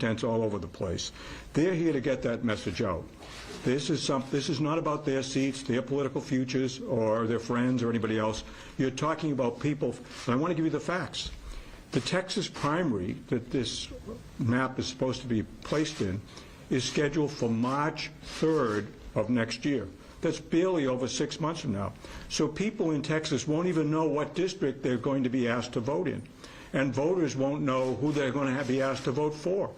contents all over the place. They're here to get that message out. This is not about their seats, their political futures, or their friends or anybody else. You're talking about people, and I want to give you the facts. The Texas primary that this map is supposed to be placed in is scheduled for March 3rd of next year. That's barely over 6 months from now. So people in Texas won't even know what district they're going to be asked to vote in. And voters won't know who they're going to be asked to vote for.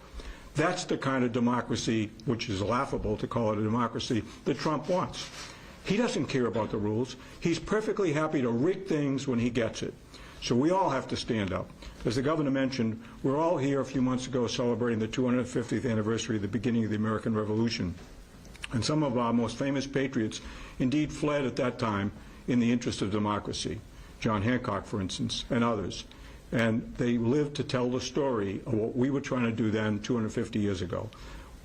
That's the kind of democracy, which is laughable to call it a democracy, that Trump wants. He doesn't care about the rules. He's perfectly happy to rig things when he gets it. So we all have to stand up. As the governor mentioned, we're all here a few months ago celebrating the 250th anniversary of the beginning of the American Revolution. And some of our most famous patriots indeed fled at that time in the interest of democracy. John Hancock, for instance, and others. And they lived to tell the story of what we were trying to do then 250 years ago.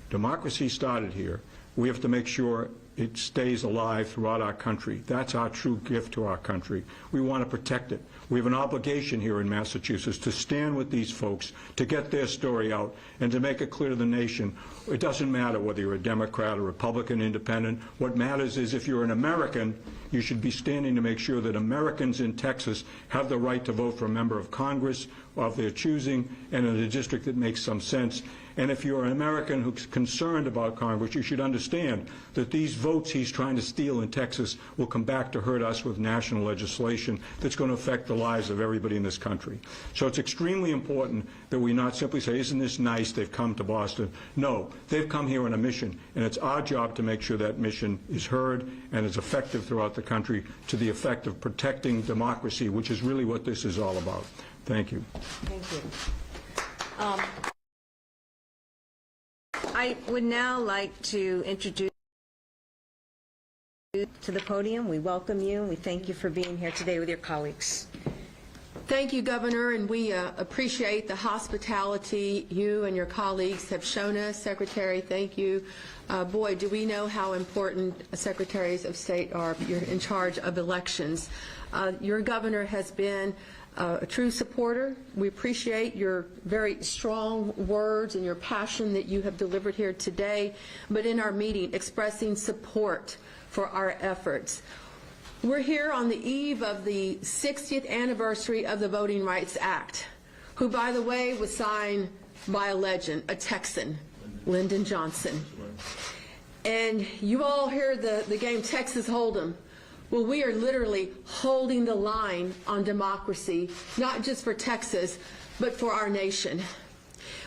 Democracy started here. We have to make sure it stays alive throughout our country. That's our true gift to our country. We want to protect it. We have an obligation here in Massachusetts to stand with these folks, to get their story out, and to make it clear to the nation, it doesn't matter whether you're a Democrat, a Republican, Independent. What matters is if you're an American, you should be standing to make sure that Americans in Texas have the right to vote for a member of Congress of their choosing and in a district that makes some sense. And if you're an American who's concerned about Congress, you should understand that these votes he's trying to steal in Texas will come back to hurt us with national legislation that's going to affect the lives of everybody in this country. So it's extremely important that we not simply say, isn't this nice, they've come to Boston. No, they've come here on a mission, and it's our job to make sure that mission is heard and is effective throughout the country to the effect of protecting democracy, which is really what this is all about. Thank you. Thank you. I would now like to introduce you to the podium. We welcome you. We thank you for being here today with your colleagues. Thank you, Governor, and we appreciate the hospitality you and your colleagues have shown us. Secretary, thank you. Boy, do we know how important secretaries of state are. You're in charge of elections. Your governor has been a true supporter. We appreciate your very strong words and your passion that you have delivered here today, but in our meeting expressing support for our efforts. We're here on the eve of the 60th anniversary of the Voting Rights Act, who, by the way, was signed by a legend, a Texan, Lyndon Johnson. And you all hear the game Texas Hold'em. Well, we are literally holding the line on democracy, not just for Texas, but for our nation.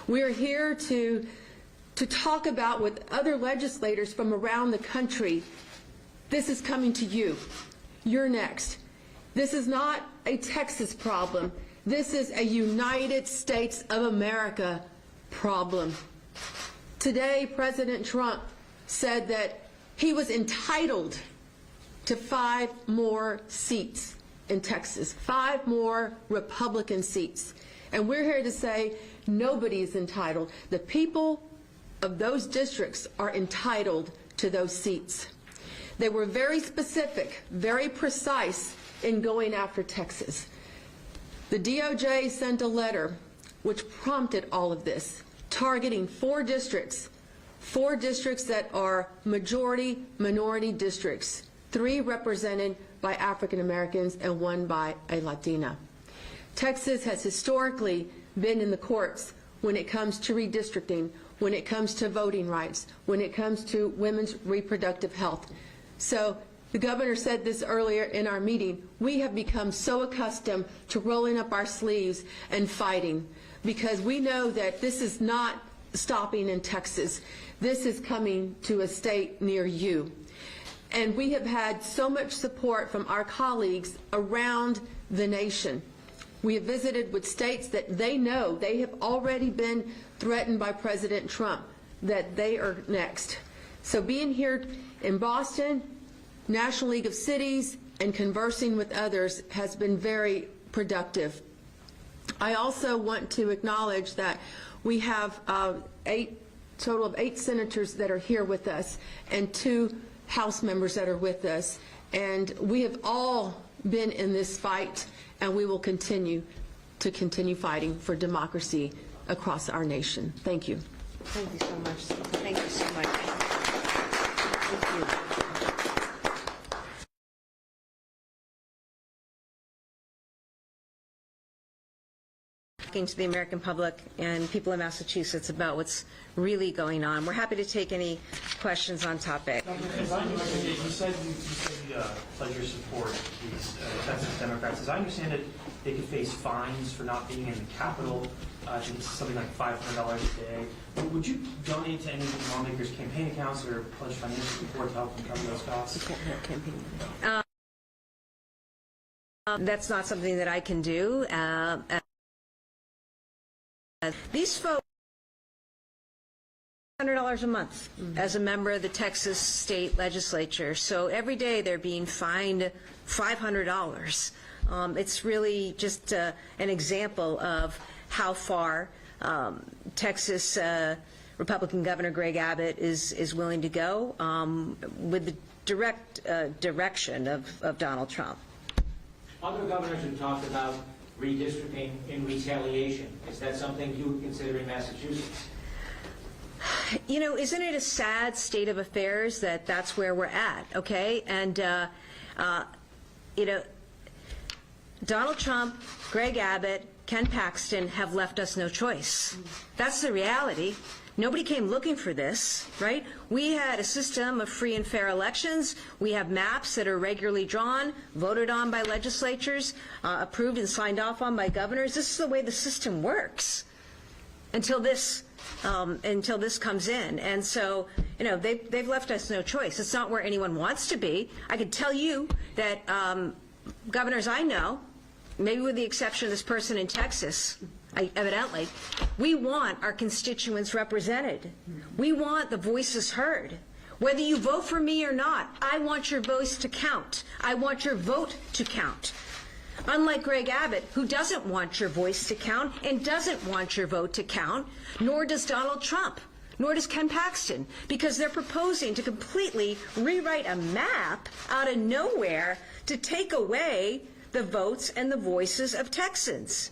We are here to talk about with other legislators from around the country. This is coming to you. You're next. This is not a Texas problem. This is a United States of America problem. Today, President Trump said that he was entitled to 5 more seats in Texas, 5 more Republican seats. And we're here to say nobody is entitled. The people of those districts are entitled to those seats. They were very specific, very precise in going after Texas. The DOJ sent a letter which prompted all of this, targeting 4 districts that are majority minority districts, 3 represented by African Americans and 1 by a Latina. Texas has historically been in the courts when it comes to redistricting, when it comes to voting rights, when it comes to women's reproductive health. So the governor said this earlier in our meeting, we have become so accustomed to rolling up our sleeves and fighting because we know that this is not stopping in Texas. This is coming to a state near you. And we have had so much support from our colleagues around the nation. We have visited with states that they know they have already been threatened by President Trump, that they are next. So being here in Boston, National League of Cities, and conversing with others has been very productive. I also want to acknowledge that we have total of 8 senators that are here with us and 2 House members that are with us. And we have all been in this fight, and we will continue fighting for democracy across our nation. Thank you. Thank you so much. Thank you so much. Thank you. Talking to the American public and people in Massachusetts about what's really going on. We're happy to take any questions on topic. You said you pledge your support to these Texas Democrats. As I understand it, they could face fines for not being in the Capitol. I think it's something like $500 a day. Would you donate to any of the lawmakers' campaign accounts or pledge financial support to help them cover those costs? That's not something that I can do. These folks, $100 a month as a member of the Texas state legislature. So every day they're being fined $500. It's really just an example of how far Texas Republican Governor Greg Abbott is willing to go with the direct direction of Donald Trump. Other governors have talked about redistricting in retaliation. Is that something you would consider in Massachusetts? You know, isn't it a sad state of affairs that that's where we're at, okay? And, you know, Donald Trump, Greg Abbott, Ken Paxton have left us no choice. That's the reality. Nobody came looking for this, right? We had a system of free and fair elections. We have maps that are regularly drawn, voted on by legislatures, approved and signed off on by governors. This is the way the system works until this comes in. And so, you know, they've left us no choice. It's not where anyone wants to be. I can tell you that governors I know, maybe with the exception of this person in Texas, evidently, we want our constituents represented. We want the voices heard. Whether you vote for me or not, I want your voice to count. I want your vote to count. Unlike Greg Abbott, who doesn't want your voice to count and doesn't want your vote to count, nor does Donald Trump, nor does Ken Paxton, because they're proposing to completely rewrite a map out of nowhere to take away the votes and the voices of Texans.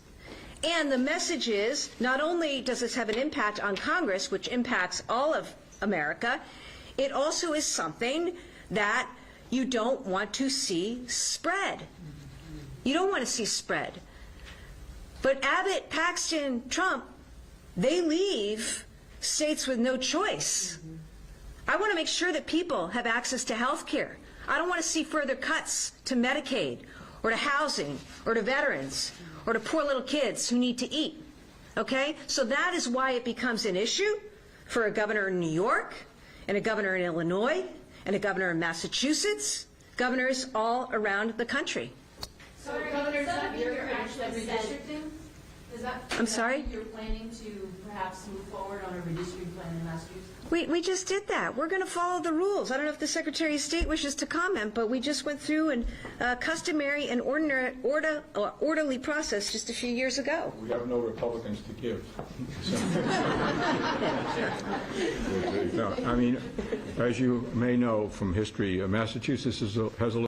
And the message is, not only does this have an impact on Congress, which impacts all of America, it also is something that you don't want to see spread. You don't want to see spread. But Abbott, Paxton, Trump, they leave states with no choice. I want to make sure that people have access to health care. I don't want to see further cuts to Medicaid or to housing or to veterans or to poor little kids who need to eat, okay? So that is why it becomes an issue for a governor in New York and a governor in Illinois and a governor in Massachusetts, governors all around the country. So, Governor, does that mean you're actually redistricting? I'm sorry? You're planning to perhaps move forward on a redistricting plan in Massachusetts? We just did that. We're going to follow the rules. I don't know if the Secretary of State wishes to comment, but we just went through a customary and orderly process just a few years ago. We have no Republicans to give. No, I mean, as you may know from history, Massachusetts has a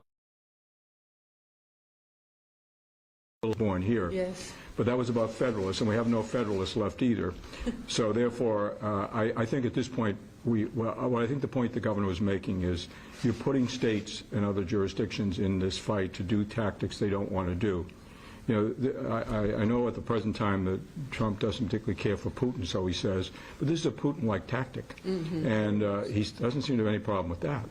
little born here. Yes. But that was about Federalists, and we have no Federalists left either. So therefore, I think at this point, what I think the point the governor was making is you're putting states and other jurisdictions in this fight to do tactics they don't want to do. You know, I know at the present time that Trump doesn't particularly care for Putin, so he says, but this is a Putin-like tactic, and he doesn't seem to have any problem with that.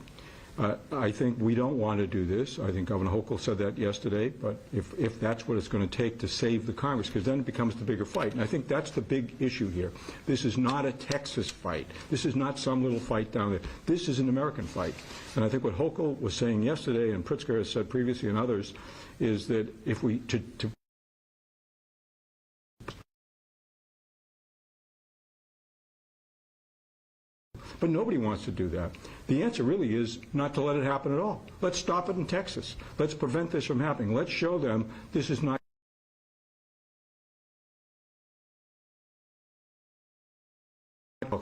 I think we don't want to do this. I think Governor Hochul said that yesterday, but if that's what it's going to take to save the Congress, because then it becomes the bigger fight. And I think that's the big issue here. This is not a Texas fight. This is not some little fight down there. This is an American fight. And I think what Hochul was saying yesterday, and Pritzker has said previously and others, is that if we, but nobody wants to do that. The answer really is not to let it happen at all. Let's stop it in Texas. Let's prevent this from happening. Let's show them this is not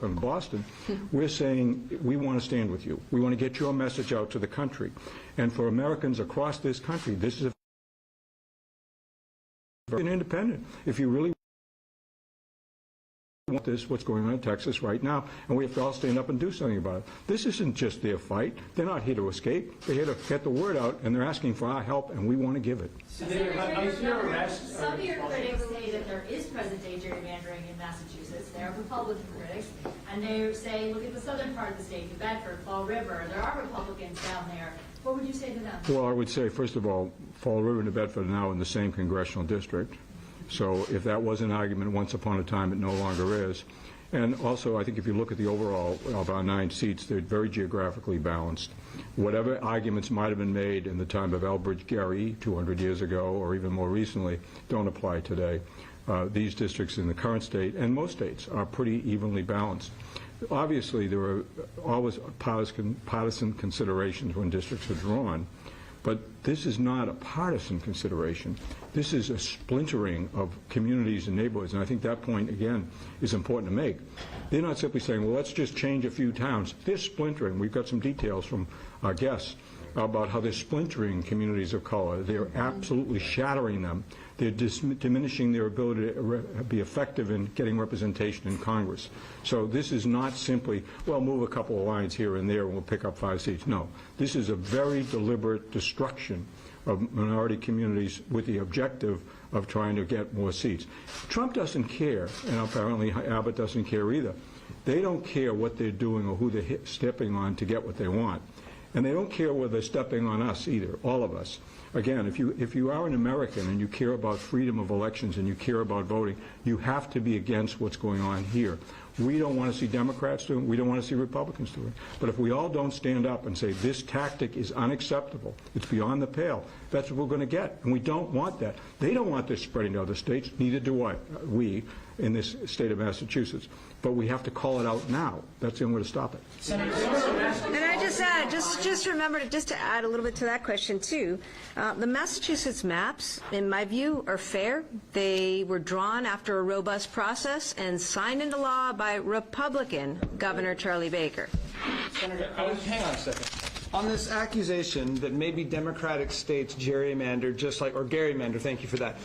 in Boston. We're saying we want to stand with you. We want to get your message out to the country. And for Americans across this country, this is an independent. If you really want this, what's going on in Texas right now, and we have to all stand up and do something about it. This isn't just their fight. They're not here to escape. They're here to get the word out, and they're asking for our help, and we want to give it. Some of your critics say that there is present-day gerrymandering in Massachusetts. They're Republican critics, and they say, look at the southern part of the state, New Bedford, Fall River. There are Republicans down there. What would you say to them? Well, I would say, first of all, Fall River and New Bedford are now in the same congressional district. So if that was an argument once upon a time, it no longer is. And also, I think if you look at the overall of our 9 seats, they're very geographically balanced. Whatever arguments might have been made in the time of Elbridge Gerry 200 years ago, or even more recently, don't apply today. These districts in the current state, and most states, are pretty evenly balanced. Obviously, there are always partisan considerations when districts are drawn, but this is not a partisan consideration. This is a splintering of communities and neighborhoods, and I think that point, again, is important to make. They're not simply saying, well, let's just change a few towns. They're splintering. We've got some details from our guests about how they're splintering communities of color. They're absolutely shattering them. They're diminishing their ability to be effective in getting representation in Congress. So this is not simply, well, move a couple of lines here and there and we'll pick up 5 seats. No, this is a very deliberate destruction of minority communities with the objective of trying to get more seats. Trump doesn't care, and apparently Abbott doesn't care either. They don't care what they're doing or who they're stepping on to get what they want. And they don't care whether they're stepping on us either, all of us. Again, if you are an American and you care about freedom of elections and you care about voting, you have to be against what's going on here. We don't want to see Democrats doing it. We don't want to see Republicans doing it. But if we all don't stand up and say this tactic is unacceptable, it's beyond the pale, that's what we're going to get. And we don't want that. They don't want this spreading to other states. Neither do we in this state of Massachusetts. But we have to call it out now. That's the only way to stop it. And I just add, just remember, just to add a little bit to that question too, the Massachusetts maps, in my view, are fair. They were drawn after a robust process and signed into law by Republican Governor Charlie Baker. Senator, hang on a second. On this accusation that maybe Democratic states gerrymander just like, or gerrymander, thank you for that,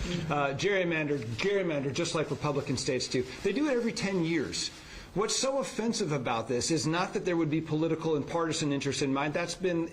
gerrymander just like Republican states do. They do it every 10 years. What's so offensive about this is not that there would be political and partisan interest in mind. That's been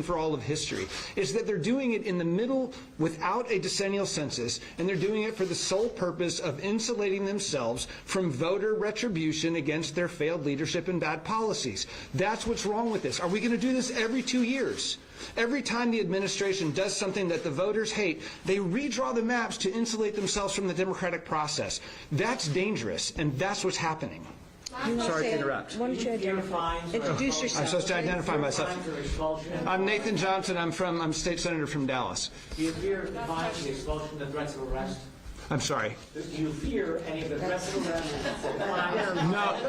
for all of history. It's that they're doing it in the middle without a decennial census, and they're doing it for the sole purpose of insulating themselves from voter retribution against their failed leadership and bad policies. That's what's wrong with this. Are we going to do this every 2 years? Every time the administration does something that the voters hate, they redraw the maps to insulate themselves from the democratic process. That's dangerous, and that's what's happening. Sorry to interrupt. Why don't you introduce yourself? I'm supposed to identify myself. I'm Nathan Johnson. I'm state senator from Dallas. Do you fear fines, the expulsion, the threats of arrest? I'm sorry. Do you fear any of the threats of arrest?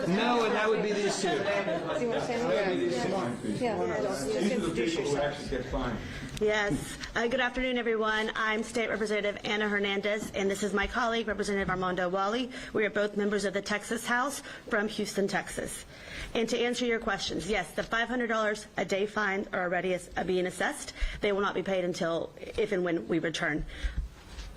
No, and that would be these two. These are the people who actually get fined. Yes. Good afternoon, everyone. I'm State Representative Anna Hernandez, and this is my colleague, Representative Armando Wally. We are both members of the Texas House from Houston, Texas. And to answer your questions, yes, the $500 a day fines are already being assessed. They will not be paid until if and when we return.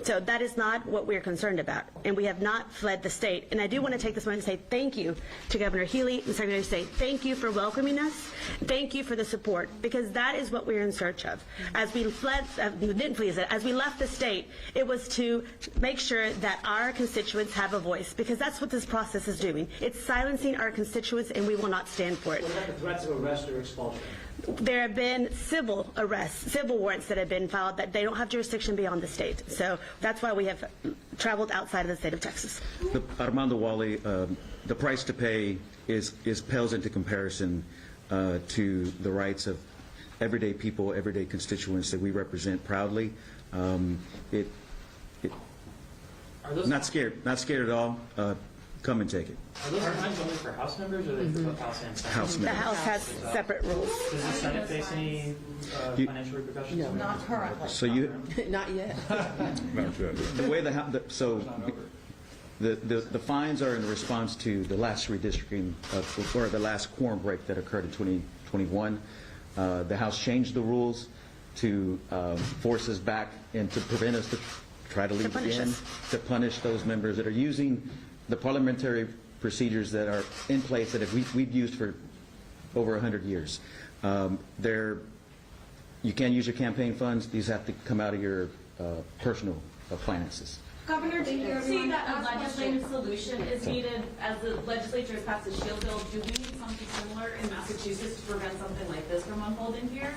So that is not what we're concerned about, and we have not fled the state. And I do want to take this moment to say thank you to Governor Healy and Secretary of State. Thank you for welcoming us. Thank you for the support, because that is what we're in search of. As we fled, as we left the state, it was to make sure that our constituents have a voice, because that's what this process is doing. It's silencing our constituents, and we will not stand for it. What about the threats of arrest or expulsion? There have been civil arrests, civil warrants that have been filed that they don't have jurisdiction beyond the state. So that's why we have traveled outside of the state of Texas. Armando Wally, the price to pay pales into comparison to the rights of everyday people, everyday constituents that we represent proudly. Not scared at all. Come and take it. Are those fines only for House members, or are they for both House and Senate? House The members. House has separate rules. Does the Senate face any financial repercussions? No. Not currently. So you, Not yet. the way the fines are in response to the last redistricting or the last quorum break that occurred in 2021. The House changed the rules to force us back and to prevent us to try to leave punish again, us. to punish those members that are using the parliamentary procedures that are in place that we've used for over 100 years. You can't use your campaign funds. These have to come out of your personal finances. Governor, do you see that a legislative solution is needed as the legislature has passed the shield bill? Do we need something similar in Massachusetts to prevent something like this from unfolding here?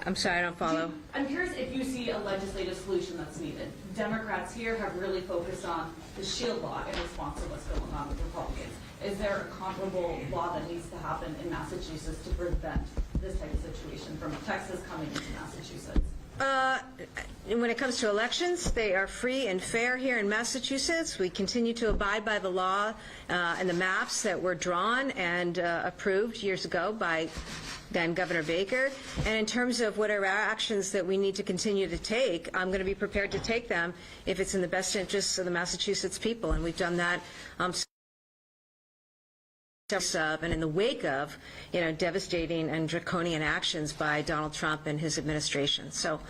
I'm sorry, I don't follow. I'm curious if you see a legislative solution that's needed. Democrats here have really focused on the shield law in response to what's going on with Republicans. Is there a comparable law that needs to happen in Massachusetts to prevent this type of situation from Texas coming into Massachusetts? When it comes to elections, they are free and fair here in Massachusetts. We continue to abide by the law and the maps that were drawn and approved years ago by then Governor Baker. And in terms of whatever actions that we need to continue to take, I'm going to be prepared to take them if it's in the best interests of the Massachusetts people. And we've done that and in the wake of, devastating and draconian actions by Donald Trump and his administration. So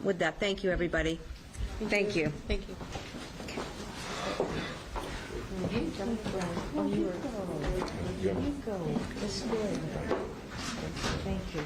with that, thank you, everybody. Thank you. Thank you. Thank you.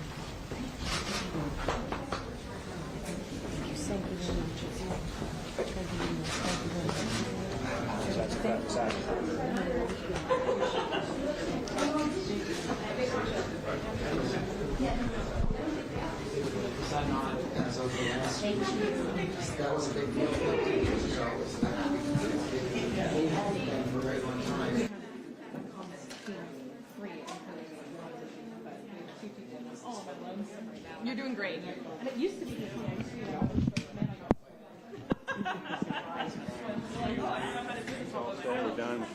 That was a big deal. For a very long time. You're doing great. And it used to be We're done.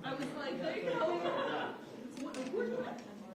I was like, there you go.